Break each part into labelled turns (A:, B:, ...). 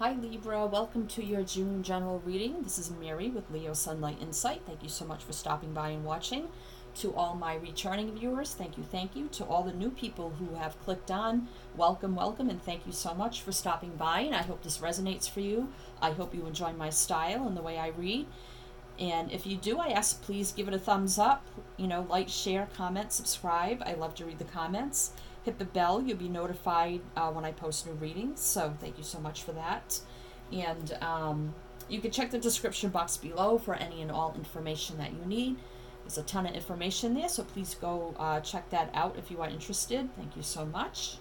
A: Hi Libra, welcome to your June general reading. This is Mary with Leo Sunlight Insight. Thank you so much for stopping by and watching. To all my returning viewers, thank you, thank you. To all the new people who have clicked on, welcome, welcome, and thank you so much for stopping by, and I hope this resonates for you. I hope you enjoy my style and the way I read. And if you do, I ask please give it a thumbs up, like, share, comment, subscribe. I love to read the comments. Hit the bell, you'll be notified when I post new readings, so thank you so much for that. And you can check the description box below for any and all information that you need. There's a ton of information there, so please go check that out if you are interested. Thank you so much.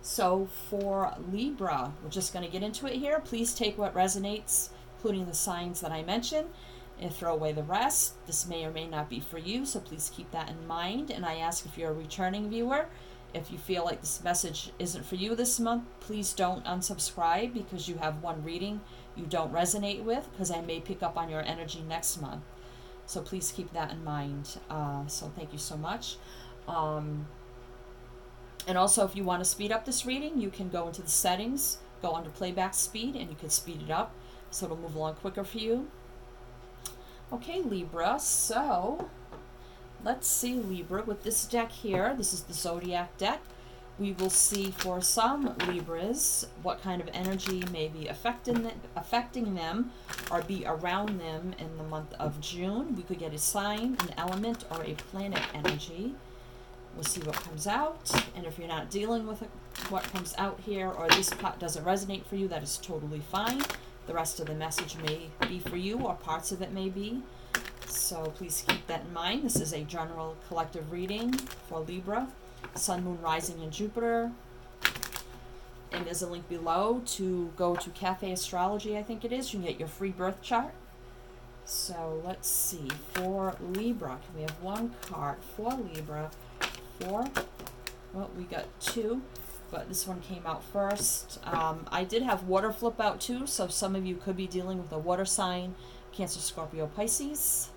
A: So for Libra, we're just going to get into it here. Please take what resonates, including the signs that I mentioned, and throw away the rest. This may or may not be for you, so please keep that in mind. And I ask, if you're a returning viewer, if you feel like this message isn't for you this month, please don't unsubscribe because you have one reading you don't resonate with, because I may pick up on your energy next month. So please keep that in mind. So thank you so much. And also, if you want to speed up this reading, you can go into the settings, go under playback speed, and you can speed it up so it'll move along quicker for you. Okay, Libra, so let's see, Libra, with this deck here. This is the Zodiac deck. We will see for some Libras what kind of energy may be affecting them or be around them in the month of June. We could get a sign, an element, or a planet energy. We'll see what comes out. And if you're not dealing with what comes out here, or this part doesn't resonate for you, that is totally fine. The rest of the message may be for you, or parts of it may be. So please keep that in mind. This is a general collective reading for Libra, Sun, Moon, Rising, and Jupiter. And there's a link below to go to Cafe Astrology, I think it is. You can get your free birth chart. So let's see. For Libra, can we have one card for Libra? Well, we got two, but this one came out first. I did have water flip out too, so some of you could be dealing with a water sign, Cancer, Scorpio, Pisces.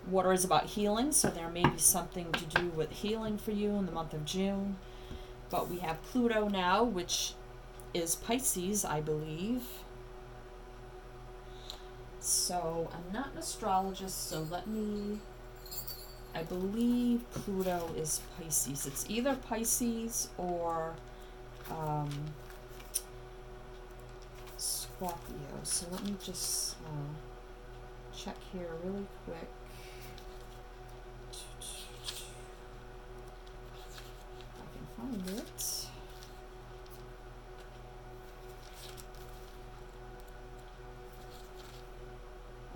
A: Water is about healing, so there may be something to do with healing for you in the month of June. But we have Pluto now, which is Pisces, I believe. So I'm not an astrologist, so I believe Pluto is Pisces. It's either Pisces or Scorpio. So let me just check here really quick. If I can find it.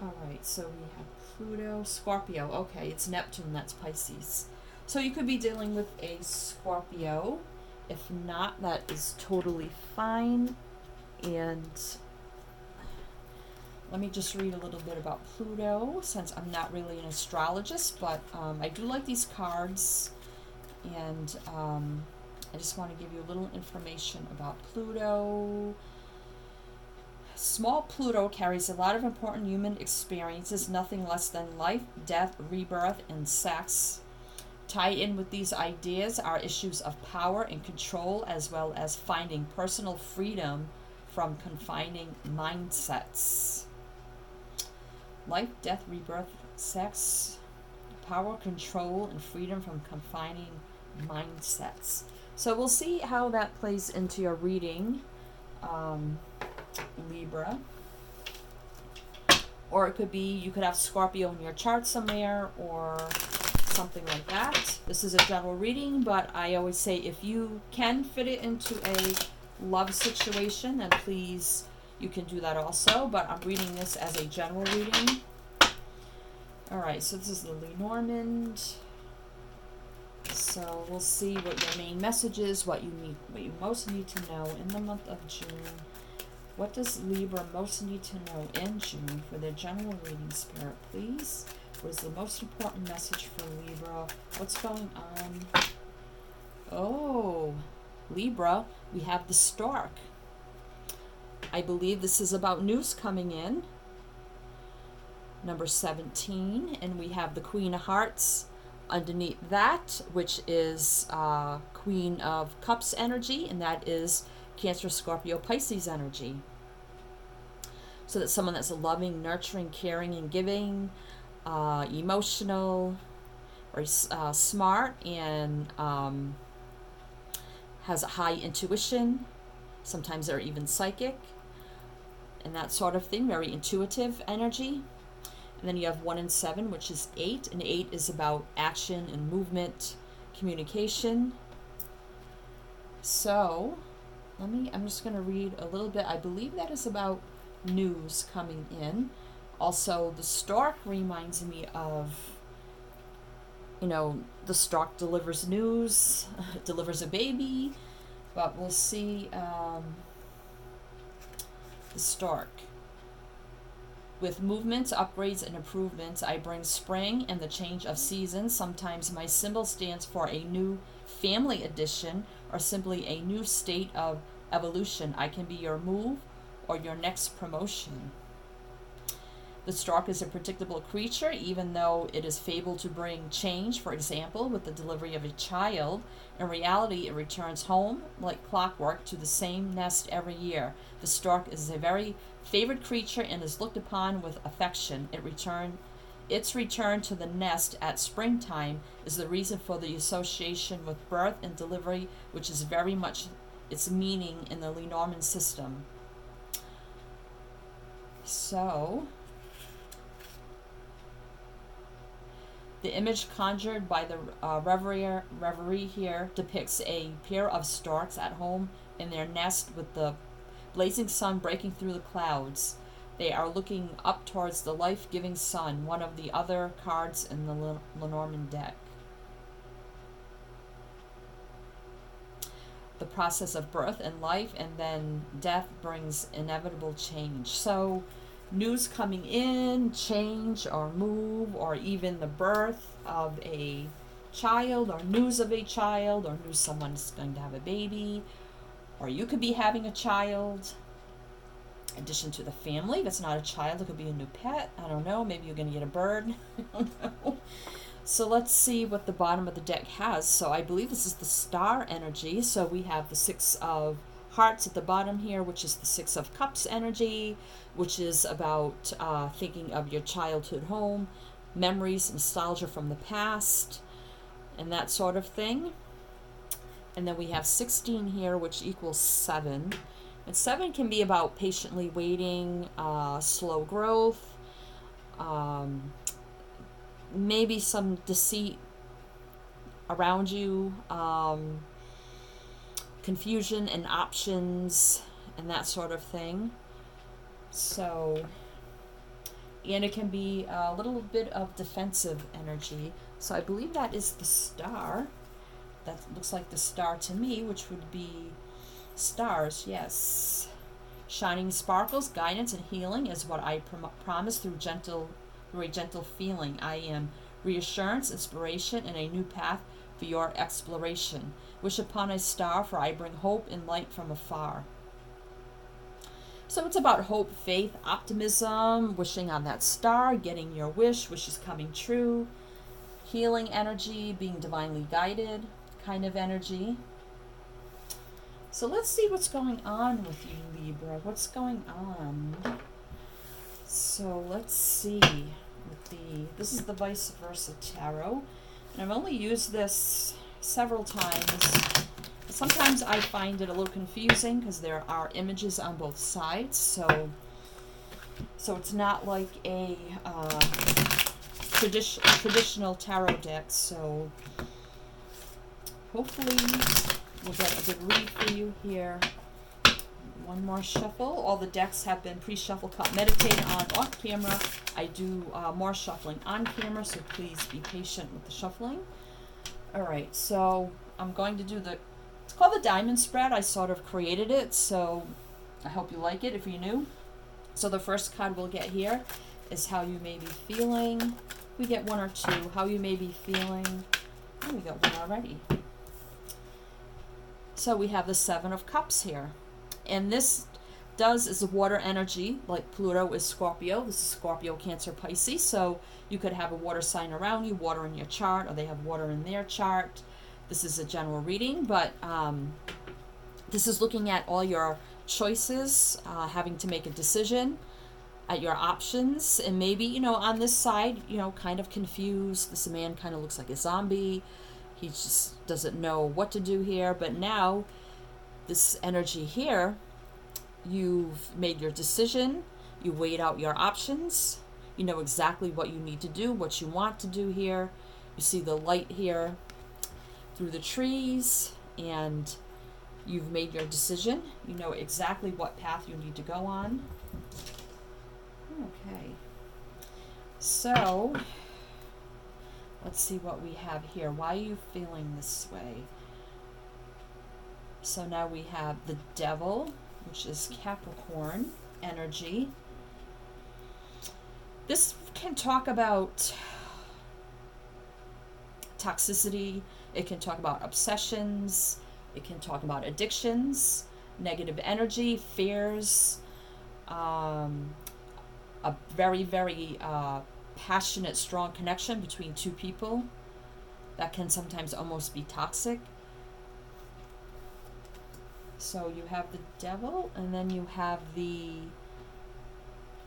A: Alright, so we have Pluto, Scorpio. Okay, it's Neptune, that's Pisces. So you could be dealing with a Scorpio. If not, that is totally fine. And let me just read a little bit about Pluto, since I'm not really an astrologist, but I do like these cards. And I just want to give you a little information about Pluto. Small Pluto carries a lot of important human experiences, nothing less than life, death, rebirth, and sex. Tie in with these ideas are issues of power and control, as well as finding personal freedom from confining mindsets. Life, death, rebirth, sex, power, control, and freedom from confining mindsets. So we'll see how that plays into your reading, Libra. Or it could be you could have Scorpio in your chart somewhere, or something like that. This is a general reading, but I always say if you can fit it into a love situation, then please, you can do that also. But I'm reading this as a general reading. Alright, so this is the Lenormand. So we'll see what your main message is, what you most need to know in the month of June. What does Libra most need to know in June for their general reading, Spirit, please? What is the most important message for Libra? What's going on? Oh, Libra, we have the Stork. I believe this is about news coming in. Number 17, and we have the Queen of Hearts underneath that, which is Queen of Cups energy, and that is Cancer, Scorpio, Pisces energy. So that's someone that's loving, nurturing, caring, and giving, emotional, very smart, and has a high intuition. Sometimes they're even psychic and that sort of thing, very intuitive energy. And then you have 1 and 7, which is 8, and 8 is about action and movement, communication. So I'm just going to read a little bit. I believe that is about news coming in. Also, the stork reminds me of, the stork delivers news, delivers a baby, but we'll see. The stork. With movements, upgrades, and improvements, I bring spring and the change of seasons. Sometimes my symbol stands for a new family addition or simply a new state of evolution. I can be your move or your next promotion. The stork is a predictable creature, even though it is fabled to bring change. For example, with the delivery of a child, in reality it returns home like clockwork to the same nest every year. The stork is a very favored creature and is looked upon with affection. Its return to the nest at springtime is the reason for the association with birth and delivery, which is very much its meaning in the Lenormand system. So, the image conjured by the reverie here depicts a pair of storks at home in their nest with the blazing sun breaking through the clouds. They are looking up towards the life-giving sun, one of the other cards in the Lenormand deck. The process of birth and life and then death brings inevitable change. So, news coming in, change or move, or even the birth of a child, or news of a child, or news someone's going to have a baby, or you could be having a child. In addition to the family, if it's not a child, it could be a new pet. I don't know. Maybe you're going to get a bird. I don't know. So let's see what the bottom of the deck has. So I believe this is the star energy. So we have the 6 of hearts at the bottom here, which is the 6 of cups energy, which is about thinking of your childhood home, memories, nostalgia from the past, and that sort of thing. And then we have 16 here, which equals 7. And 7 can be about patiently waiting, slow growth, maybe some deceit around you, confusion and options, and that sort of thing. So, and it can be a little bit of defensive energy. So I believe that is the star. That looks like the star to me, which would be stars, yes. Shining sparkles, guidance, and healing is what I promise through a gentle feeling. I am reassurance, inspiration, and a new path for your exploration. Wish upon a star, for I bring hope and light from afar. So it's about hope, faith, optimism, wishing on that star, getting your wishes coming true, healing energy, being divinely guided kind of energy. So let's see what's going on with you, Libra. What's going on? So let's see. This is the Vice Versa Tarot. And I've only used this several times. Sometimes I find it a little confusing because there are images on both sides. So it's not like a traditional tarot deck. So hopefully we'll get a good read for you here. One more shuffle. All the decks have been pre-shuffled, meditated on off camera. I do more shuffling on camera, so please be patient with the shuffling. Alright, so I'm going to do it's called the diamond spread. I sort of created it, so I hope you like it if you're new. So the first card we'll get here is how you may be feeling. We get 1 or 2. How you may be feeling. Oh, we got 1 already. So we have the 7 of Cups here. And this is a water energy, like Pluto is Scorpio. This is Scorpio, Cancer, Pisces. So you could have a water sign around you, water in your chart, or they have water in their chart. This is a general reading, but This is looking at all your choices, having to make a decision, at your options, and maybe, on this side, kind of confused. This man kind of looks like a zombie. He just doesn't know what to do here. But now, this energy here, you've made your decision. You weighed out your options. You know exactly what you need to do, what you want to do here. You see the light here through the trees, and you've made your decision. You know exactly what path you need to go on. Okay. So, let's see what we have here. Why are you feeling this way? So now we have the Devil, which is Capricorn energy. This can talk about toxicity. It can talk about obsessions. It can talk about addictions, negative energy, fears, a very, very passionate, strong connection between two people that can sometimes almost be toxic. So you have the Devil, and then you have the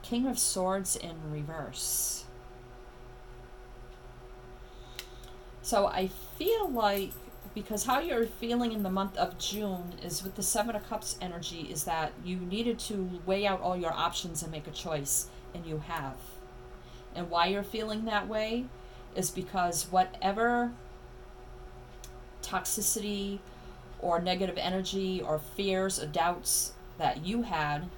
A: King of Swords in reverse. So I feel like, because how you're feeling in the month of June is with the Seven of Cups energy, is that you needed to weigh out all your options and make a choice, and you have. And why you're feeling that way is because whatever toxicity or negative energy or fears or doubts that you had,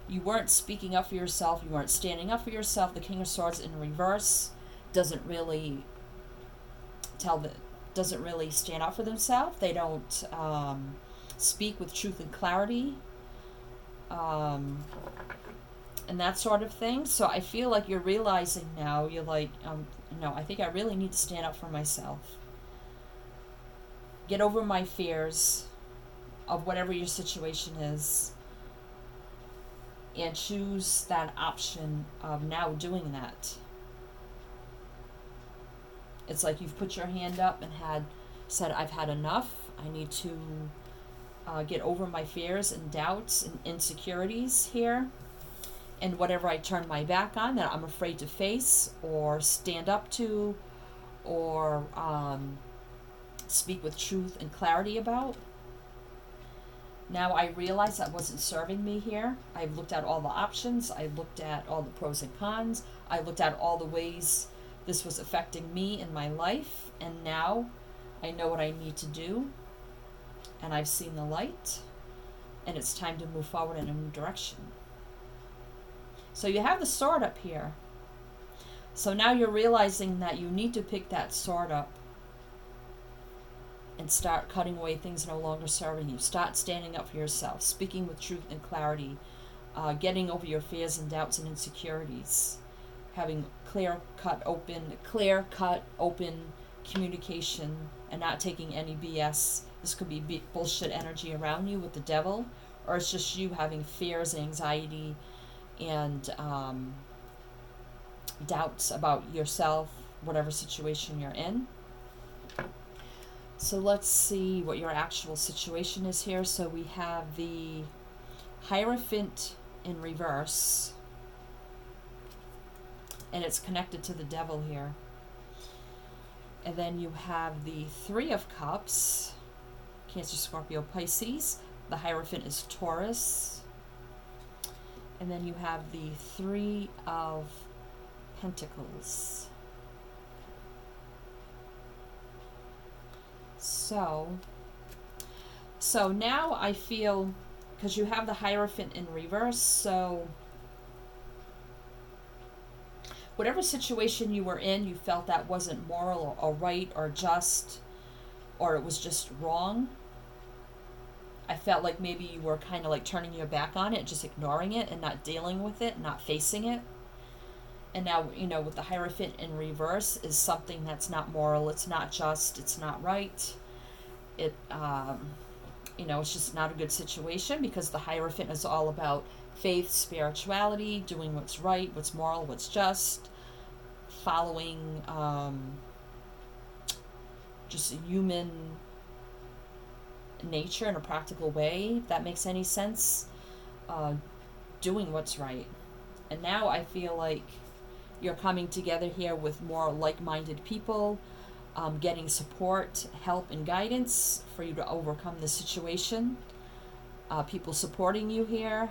A: you weren't speaking up for yourself, you weren't standing up for yourself. The King of Swords in reverse doesn't really stand up for themselves. They don't speak with truth and clarity, and that sort of thing. So I feel like you're realizing now, you're like, no, I think I really need to stand up for myself. Get over my fears of whatever your situation is, and choose that option of now doing that. It's like you've put your hand up and said, I've had enough. I need to get over my fears and doubts and insecurities here. And whatever I turn my back on that I'm afraid to face or stand up to or speak with truth and clarity about. Now I realize that wasn't serving me here. I've looked at all the options. I looked at all the pros and cons. I looked at all the ways this was affecting me in my life. And now I know what I need to do. And I've seen the light. And it's time to move forward in a new direction. So you have the sword up here. So now you're realizing that you need to pick that sword up and start cutting away things no longer serving you. Start standing up for yourself, speaking with truth and clarity, getting over your fears and doubts and insecurities, having clear-cut, open communication, and not taking any BS. This could be bullshit energy around you with the Devil, or it's just you having fears, anxiety, and doubts about yourself, whatever situation you're in. So let's see what your actual situation is here. So we have the Hierophant in reverse, and it's connected to the Devil here. And then you have the Three of Cups, Cancer, Scorpio, Pisces. The Hierophant is Taurus. And then you have the Three of Pentacles. So now I feel, because you have the Hierophant in reverse, so whatever situation you were in, you felt that wasn't moral or right or just, or it was just wrong. I felt like maybe you were kind of like turning your back on it, just ignoring it and not dealing with it, not facing it. And now, with the Hierophant in reverse is something that's not moral, it's not just, it's not right. It, it's just not a good situation, because the Hierophant is all about faith, spirituality, doing what's right, what's moral, what's just, following just human nature in a practical way, if that makes any sense. Doing what's right. And now I feel like you're coming together here with more like-minded people, getting support, help, and guidance for you to overcome the situation. People supporting you here,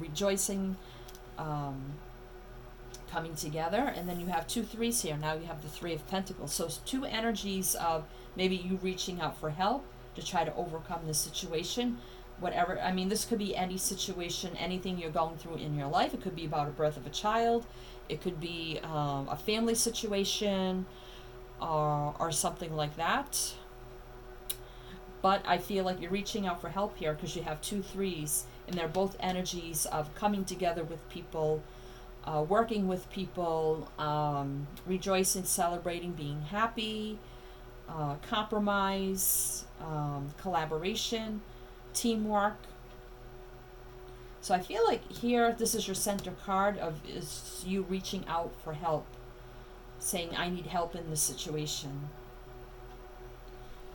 A: rejoicing, coming together. And then you have 2 threes here. Now you have the 3 of Pentacles. So 2 energies of maybe you reaching out for help to try to overcome the situation. Whatever, I mean, this could be any situation, anything you're going through in your life. It could be about a birth of a child. It could be a family situation, or something like that. But I feel like you're reaching out for help here because you have 2 threes, and they're both energies of coming together with people, working with people, rejoicing, celebrating, being happy, compromise, collaboration, teamwork. So I feel like here, this is your center card of is you reaching out for help, saying, I need help in this situation.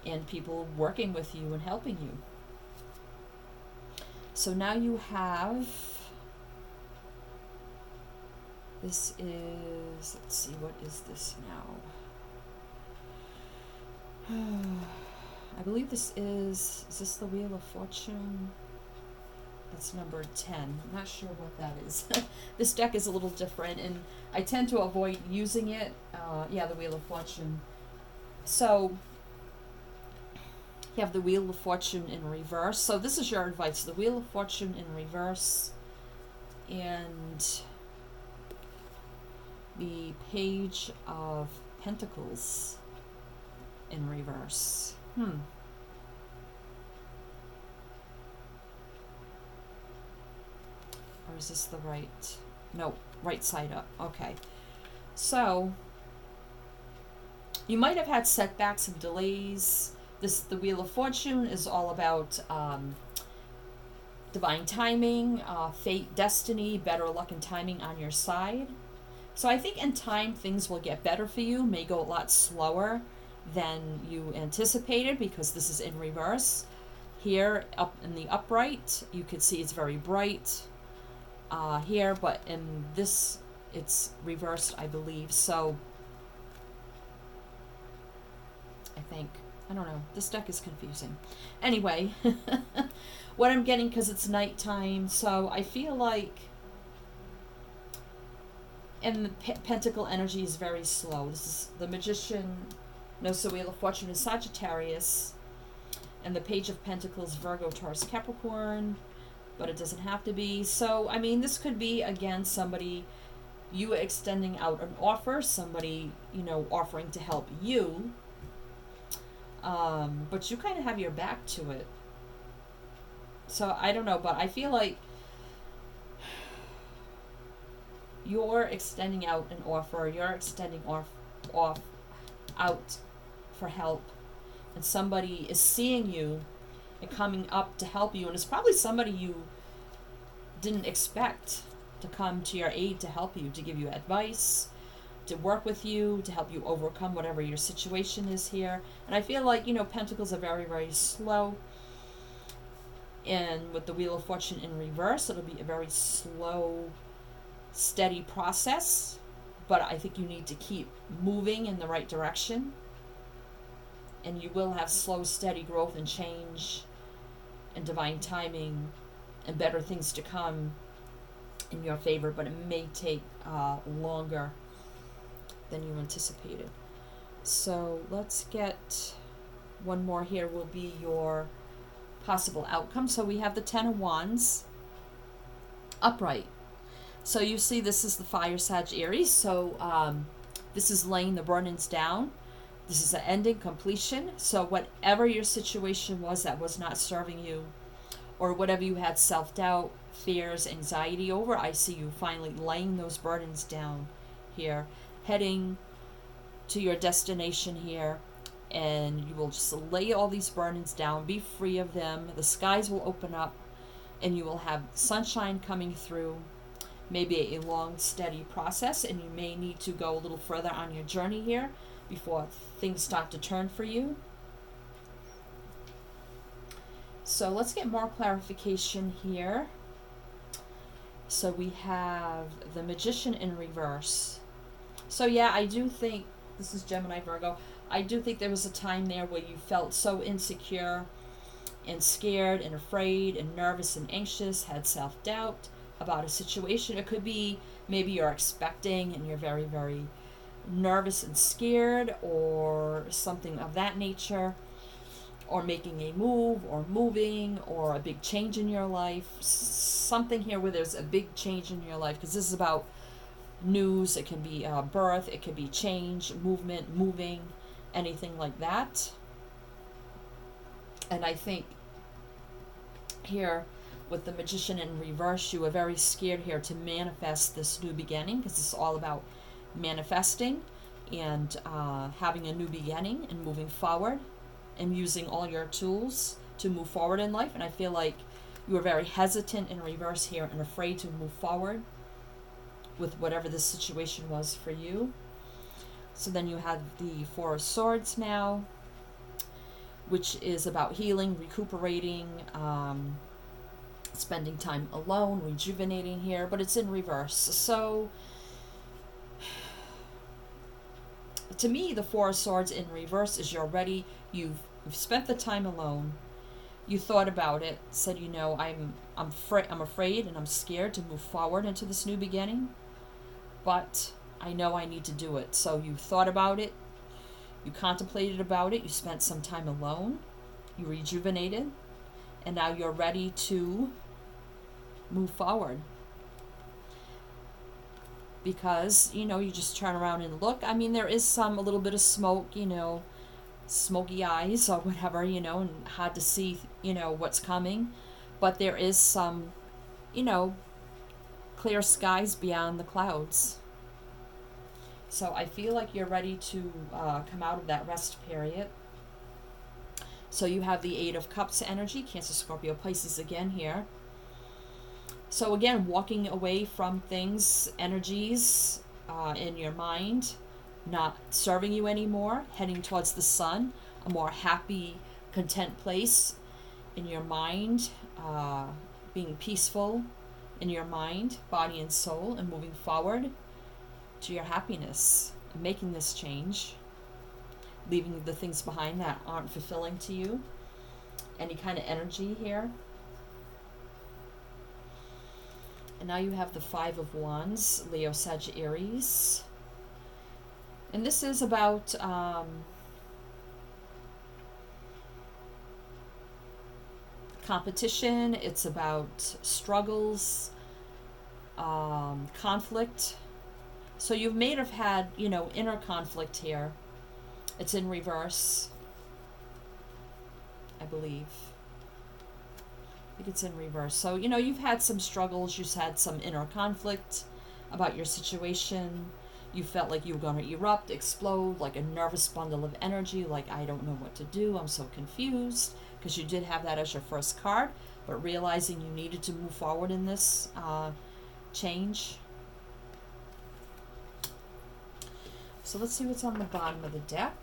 A: And people working with you and helping you. So now you have, this is, let's see, what is this now? I believe this is this the Wheel of Fortune? That's number 10. I'm not sure what that is. This deck is a little different, and I tend to avoid using it. Yeah, the Wheel of Fortune. So, you have the Wheel of Fortune in reverse. So this is your advice. The Wheel of Fortune in reverse. And the Page of Pentacles in reverse. Or is this the right? No, right side up. Okay. So, you might have had setbacks and delays. The Wheel of Fortune is all about divine timing, fate, destiny, better luck and timing on your side. So I think in time things will get better for you, may go a lot slower than you anticipated because this is in reverse. Here, up in the upright, you can see it's very bright here, but in this, it's reversed, I believe. So, I think, I don't know, this deck is confusing. Anyway, what I'm getting, because it's nighttime, so I feel like, and the Pentacle energy is very slow. This is the Magician, no, so Wheel of Fortune is Sagittarius, and the Page of Pentacles, Virgo, Taurus, Capricorn, but it doesn't have to be. So, I mean, this could be, again, somebody, you extending out an offer, somebody, you know, offering to help you, but you kind of have your back to it. So, I don't know, but I feel like you're extending out an offer, you're extending out for help, and somebody is seeing you and coming up to help you, and it's probably somebody you didn't expect to come to your aid to help you, to give you advice, to work with you, to help you overcome whatever your situation is here. And I feel like, you know, Pentacles are very, very slow, and with the Wheel of Fortune in reverse, it'll be a very slow, steady process, but I think you need to keep moving in the right direction, and you will have slow, steady growth and change and divine timing and better things to come in your favor, but it may take longer than you anticipated. So let's get one more here, will be your possible outcome. So we have the Ten of Wands upright. So you see this is the Fire, Sag, Aries. So this is laying the burdens down. This is an ending, completion. So whatever your situation was that was not serving you, or whatever you had self-doubt, fears, anxiety over, I see you finally laying those burdens down here, heading to your destination here, and you will just lay all these burdens down, be free of them. The skies will open up, and you will have sunshine coming through, maybe a long, steady process, and you may need to go a little further on your journey here before things start to turn for you. So let's get more clarification here. So we have the Magician in reverse. So yeah, I do think, this is Gemini Virgo, I do think there was a time there where you felt so insecure and scared and afraid and nervous and anxious, had self-doubt about a situation. It could be maybe you're expecting and you're very, very nervous and scared, or something of that nature, or making a move or moving, or a big change in your life. Something here where there's a big change in your life, because this is about news. It can be birth, it could be change, movement, moving, anything like that. And I think here with the Magician in reverse, you were very scared here to manifest this new beginning, because it's all about manifesting and having a new beginning and moving forward and using all your tools to move forward in life. And I feel like you were very hesitant in reverse here and afraid to move forward with whatever this situation was for you. So then you have the Four of Swords now, which is about healing, recuperating, spending time alone, rejuvenating here, but it's in reverse. So to me, the Four of Swords in reverse is you're ready, you've spent the time alone, you thought about it, said, you know, I'm afraid and I'm scared to move forward into this new beginning, but I know I need to do it. So you thought about it, you contemplated about it, you spent some time alone, you rejuvenated, and now you're ready to move forward. Because, you know, you just turn around and look. I mean, there is a little bit of smoke, you know, smoky eyes or whatever, you know, and hard to see, you know, what's coming. But there is some, you know, clear skies beyond the clouds. So I feel like you're ready to come out of that rest period. So you have the Eight of Cups energy, Cancer, Scorpio, Pisces again here. So again, walking away from things, energies in your mind, not serving you anymore, heading towards the sun, a more happy, content place in your mind, being peaceful in your mind, body and soul, and moving forward to your happiness, making this change, leaving the things behind that aren't fulfilling to you. Any kind of energy here. And now you have the Five of Wands, Leo, Sag, Aries. And this is about competition. It's about struggles, conflict. So you may have had, you know, inner conflict here. It's in reverse, I believe. I think it's in reverse. So, you know, you've had some struggles. You've had some inner conflict about your situation. You felt like you were going to erupt, explode, like a nervous bundle of energy, like, I don't know what to do. I'm so confused. Because you did have that as your first card. But realizing you needed to move forward in this change. So let's see what's on the bottom of the deck.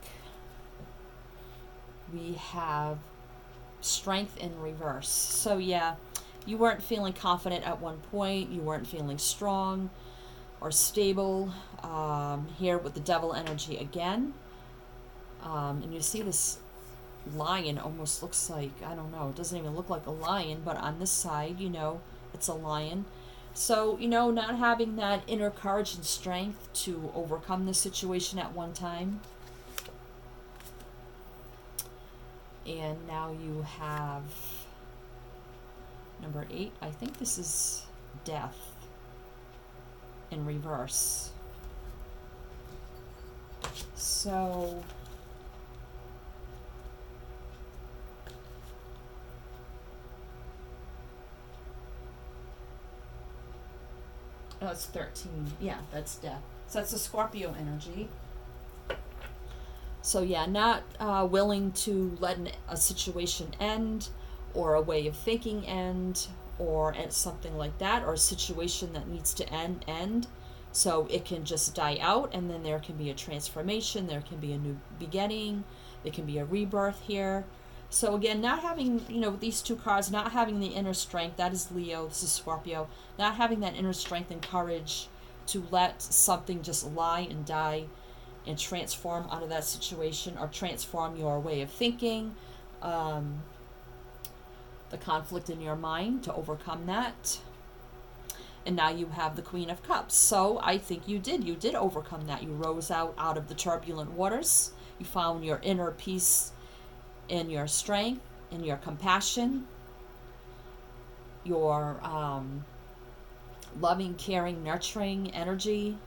A: We have Strength in reverse. So yeah, you weren't feeling confident at one point. You weren't feeling strong or stable. Here with the Devil energy again. And you see this lion almost looks like, I don't know, it doesn't even look like a lion, but on this side, you know, it's a lion. So, you know, not having that inner courage and strength to overcome the situation at one time. And now you have number 8. I think this is Death in reverse. So oh, it's 13. Yeah, that's Death. So that's a Scorpio energy. So yeah, not willing to let a situation end, or a way of thinking end, or something like that, or a situation that needs to end. So it can just die out, and then there can be a transformation, there can be a new beginning, there can be a rebirth here. So again, not having, with these two cards, not having the inner strength, that is Leo, this is Scorpio, not having that inner strength and courage to let something just lie and die and transform out of that situation, or transform your way of thinking, the conflict in your mind to overcome that. And now you have the Queen of Cups. So I think you did overcome that. You rose out of the turbulent waters. You found your inner peace in your strength, in your compassion, your loving, caring, nurturing energy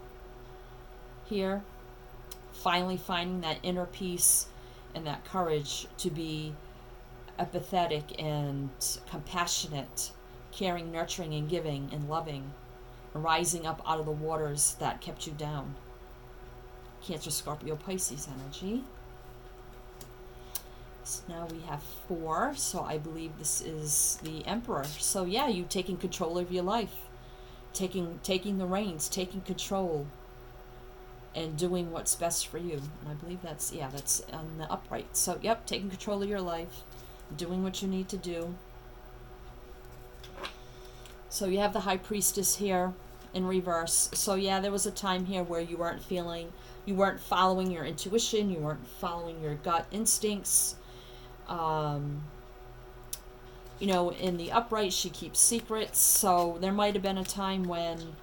A: here. Finally finding that inner peace and that courage to be empathetic and compassionate, caring, nurturing, and giving and loving, rising up out of the waters that kept you down. Cancer, Scorpio, Pisces energy. So now we have 4, so I believe this is the Emperor. So yeah, you taking control of your life, taking the reins, taking control, and doing what's best for you. And I believe that's on the upright. So yep, taking control of your life, doing what you need to do. So you have the High Priestess here in reverse. So yeah, there was a time here where you weren't following your intuition, you weren't following your gut instincts. In the upright, she keeps secrets. So there might have been a time when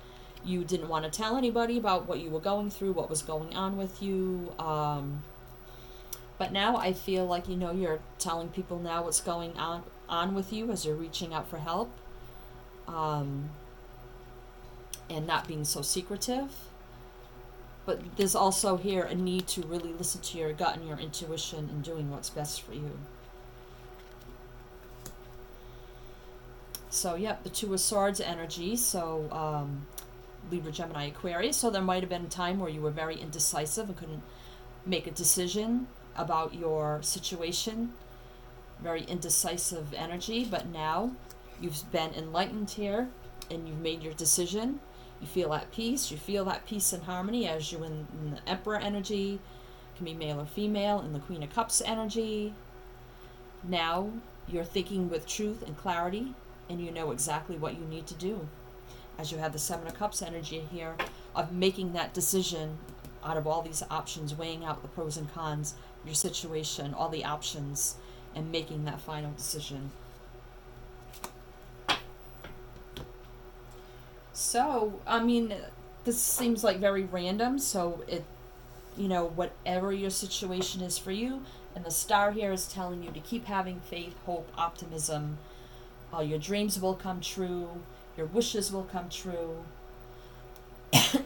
A: you didn't want to tell anybody about what you were going through, what was going on with you. But now I feel like, you're telling people now what's going on with you as you're reaching out for help. And not being so secretive. But there's also here a need to really listen to your gut and your intuition and doing what's best for you. So, yep, the Two of Swords energy. So, Libra, Gemini, Aquarius. So there might have been a time where you were very indecisive and couldn't make a decision about your situation. Very indecisive energy. But now you've been enlightened here and you've made your decision. You feel at peace. You feel that peace and harmony as you in the Emperor energy. Can be male or female. In the Queen of Cups energy. Now you're thinking with truth and clarity, and you know exactly what you need to do. As you have the Seven of Cups energy here of making that decision out of all these options, weighing out the pros and cons of your situation, all the options, and making that final decision. So, this seems like very random, so whatever your situation is for you, and the star here is telling you to keep having faith, hope, optimism. Your dreams will come true, your wishes will come true.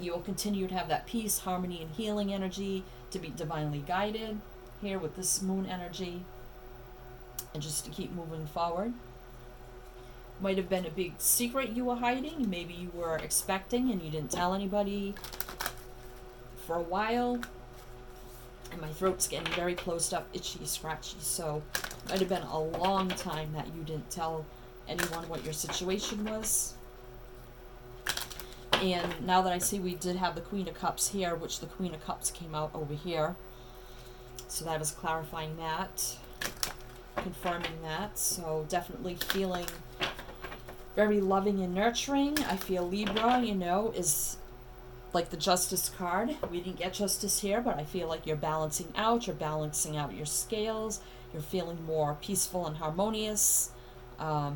A: You will continue to have that peace, harmony, and healing energy, to be divinely guided here with this moon energy, and just to keep moving forward. Might have been a big secret you were hiding. Maybe you were expecting and you didn't tell anybody for a while. And my throat's getting very closed up, itchy, scratchy. So it might have been a long time that you didn't tell anyone what your situation was. And now that I see we did have the Queen of Cups here, which the Queen of Cups came out over here. So that is clarifying that, confirming that. So definitely feeling very loving and nurturing. I feel Libra, is like the Justice card. We didn't get Justice here, but I feel like you're balancing out your scales. You're feeling more peaceful and harmonious. Now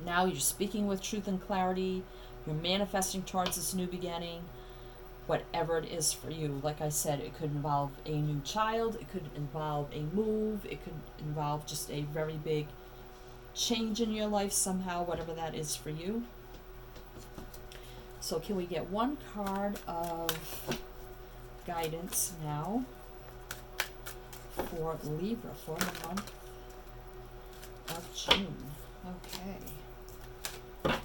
A: you're speaking with truth and clarity. You're manifesting towards this new beginning. Whatever it is for you. Like I said, it could involve a new child. It could involve a move. It could involve just a very big change in your life somehow, whatever that is for you. So can we get one card of guidance now for Libra for the month of June? Okay. I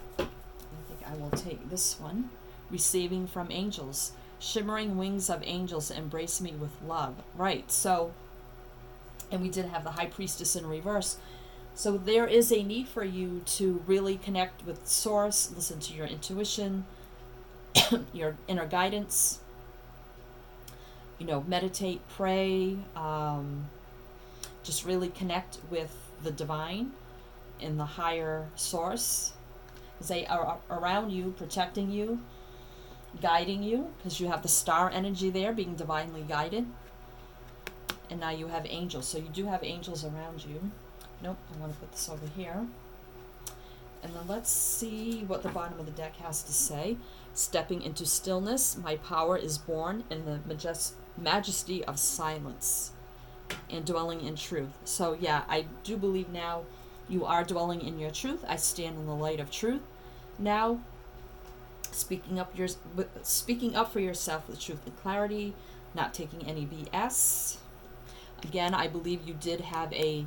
A: think I will take this one. Receiving from angels. Shimmering wings of angels embrace me with love. Right, so, and we did have the High Priestess in reverse. So there is a need for you to really connect with Source, listen to your intuition, your inner guidance, meditate, pray, Just really connect with the divine and the higher source. They are around you, protecting you, guiding you, because you have the star energy there being divinely guided. And now you have angels. So you do have angels around you. Nope, I want to put this over here. And then let's see what the bottom of the deck has to say. Stepping into stillness, my power is born in the majesty of silence and dwelling in truth. So yeah, I do believe now you are dwelling in your truth. I stand in the light of truth. Now, speaking up for yourself with truth and clarity, not taking any BS. Again, I believe you did have a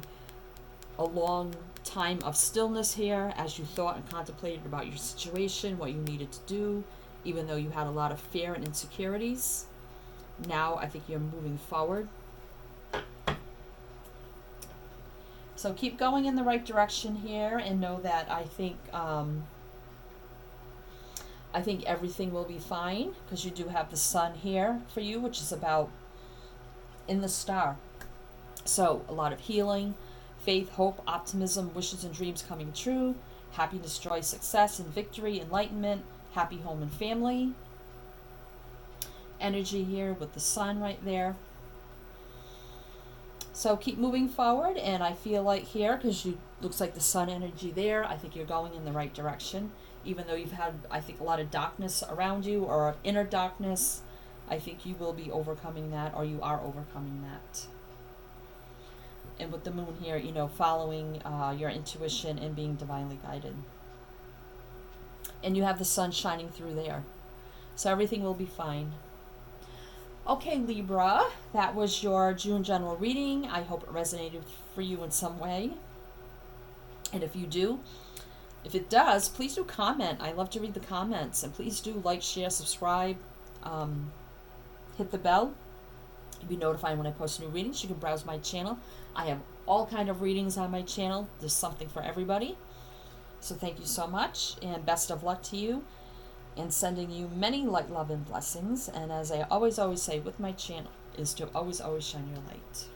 A: long time of stillness here as you thought and contemplated about your situation, what you needed to do, even though you had a lot of fear and insecurities. Now I think you're moving forward. So keep going in the right direction here, and know that I think everything will be fine, because you do have the sun here for you, which is about in the star. So a lot of healing, faith, hope, optimism, wishes and dreams coming true, happiness, joy, success, and victory, enlightenment, happy home and family. Energy here with the sun right there. So keep moving forward, and I feel like here, because you looks like the sun energy there, I think you're going in the right direction. Even though you've had, I think, a lot of darkness around you, or inner darkness, I think you will be overcoming that, or you are overcoming that. And with the moon here, you know, following your intuition and being divinely guided. And you have the sun shining through there. So everything will be fine. Okay, Libra, that was your June general reading. I hope it resonated for you in some way. And if it does, please do comment. I love to read the comments. And please do like, share, subscribe, hit the bell. You'll be notified when I post new readings. You can browse my channel. I have all kind of readings on my channel. There's something for everybody. So thank you so much, and best of luck to you, and sending you many light, love, and blessings. And as I always say with my channel, is to always shine your light.